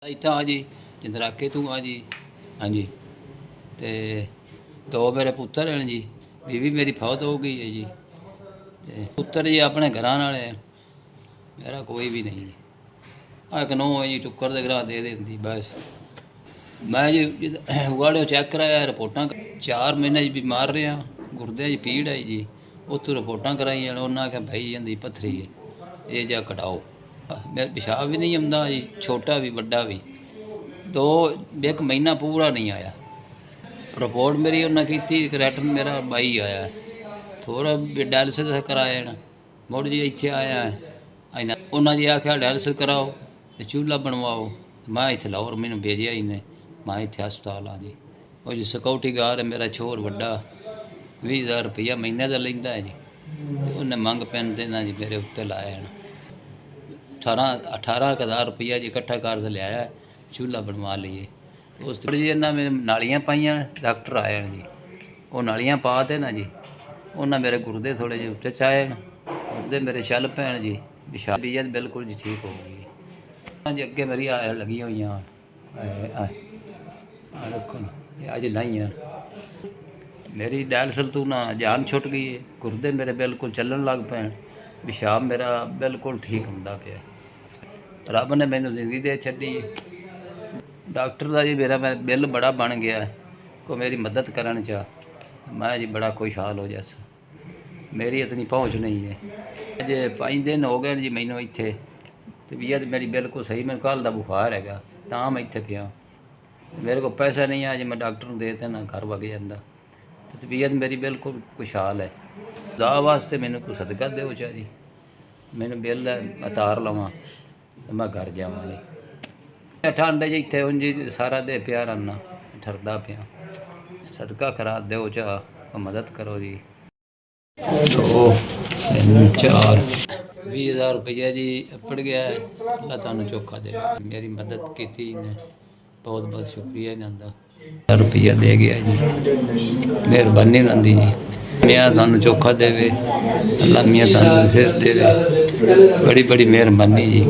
ਇੱਥੇ ਆ ਜੀ ਜਿੰਦਰਾਕੇ ਤੂੰ ਆ ਜੀ। ਹਾਂਜੀ ਤੇ ਦੋ ਮੇਰੇ ਪੁੱਤਰ ਹਨ ਜੀ। बीवी मेरी फौत हो गई है जी। ते पुत्तर जी अपने घरां नाले मेरा कोई भी नहीं जी। एक नौ है जी टुक्कर दे घरा दे देंदी बस। मैं जी उगाड़े चेक कराया रिपोर्टां 4 महीने बीमार रहा गुरदे च पीड़ आई जी। उत्थों रिपोर्टां कराइयां उन्हें आख्या भाई इहदी पत्थरी है ये जा कटाओ। मेरा पेशाब भी नहीं आंदा जी छोटा भी बड़ा भी। तो एक महीना पूरा नहीं आया। रिपोर्ट मेरी उन्हें की करैक्टर मेरा बाई आया थोड़ा डायलिसिस कराया मुड़ जी इतने आया उन्हें जी आख्या डायलिसिस कराओ तो चूल्हा बनवाओ। मैं इतने लाहौर मैंने भेजा इन्हें मैं इतने हस्पताल हाँ जी। वो जी सिक्योरिटी गार्ड है मेरा छोर वड्डा 20,000 रुपया महीने का लेंदा है जी। तो उन्हें मंग पैन देना जी मेरे उत्ते लाया 18,000 रुपया जी इकट्ठा कर लिया चूल्हा बनवा लिए। उस थोड़ी जी इन्हें मेरे नालियाँ पाइया डॉक्टर आए जी वो नालियाँ पा दे ना जी उन्हें मेरे गुरदे थोड़े जे उत्ते चाहे गुरदे मेरे छल पैन जी पेशाब भी बिल्कुल जी ठीक हो गई। हाँ जी अगे मेरी लगी हुई देखो अज नहीं मेरी डायलिसिस तू ना जान छुट गई है। गुरदे मेरे बिल्कुल चलन लग पैन पेशाब मेरा बिल्कुल ठीक होंदा पिया। रब ने मैनू जिंदगी दे छड्डी। डॉक्टर का जी मेरा मैं बिल बड़ा बन गया को मेरी मदद करन चाह मैं जी बड़ा खुशहाल हो जैसा। मेरी इतनी पहुँच नहीं है। अजे 5 दिन हो गए जी मैनू इत्थे तबीयत मेरी बिल्कुल सही मैं कल का बुखार है तो मैं इत्थे पिया मेरे को पैसा नहीं है जी मैं डॉक्टर दे देना घर वग जाता तो तबीयत मेरी बिल्कुल खुशहाल है। खुदा वास्ते मैनू कोई सदका दो चाह जी मैनू बिल उतार लवां तो मैं घर जावां जी। ठंड जी इतने उंज सारा दे पिया रहा ठरदा पिया सदका करा दो चाह मदद करो जी। 2 3 4 20,000 रुपया जी अपड़ गया है। अल्लाह तुहानू चोखा दे मेरी मदद की ने बहुत बहुत शुक्रिया इन्हों रुपया दे गया जी मेहरबानी उन्होंने जी। मियाँ तुहानू चोखा देवे अल्लाह मियाँ तुहानू फिर देवे बड़ी बड़ी मेहरबानी जी।